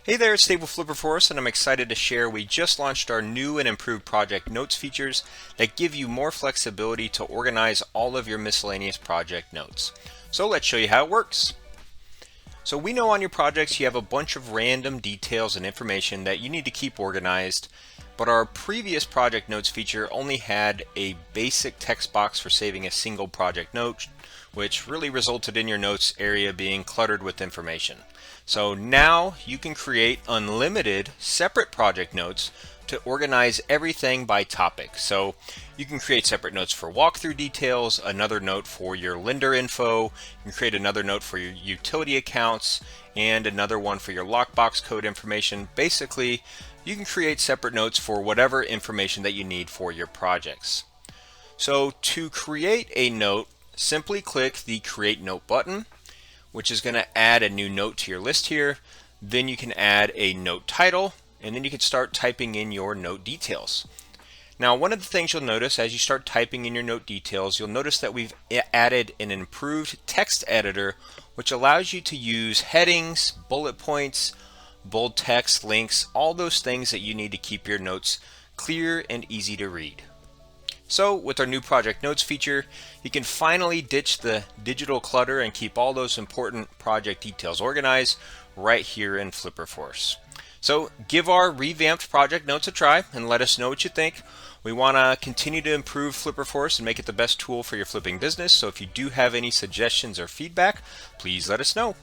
Hey there, it's Dave with Flipperforce, and I'm excited to share we just launched our new and improved project notes features that give you more flexibility to organize all of your miscellaneous project notes. So let's show you how it works. So we know on your projects you have a bunch of random details and information that you need to keep organized, but our previous project notes feature only had a basic text box for saving a single project note, which really resulted in your notes area being cluttered with information. So now you can create unlimited separate project notes to organize everything by topic. So you can create separate notes for walkthrough details, another note for your lender info, you can create another note for your utility accounts, and another one for your lockbox code information. Basically, you can create separate notes for whatever information that you need for your projects. So to create a note, simply click the Create Note button, which is going to add a new note to your list here. Then you can add a note title, and then you can start typing in your note details. Now, one of the things you'll notice as you start typing in your note details, you'll notice that we've added an improved text editor, which allows you to use headings, bullet points, bold text, links, all those things that you need to keep your notes clear and easy to read. So with our new project notes feature, you can finally ditch the digital clutter and keep all those important project details organized right here in Flipperforce. So give our revamped project notes a try and let us know what you think. We want to continue to improve Flipperforce and make it the best tool for your flipping business. So if you do have any suggestions or feedback, please let us know.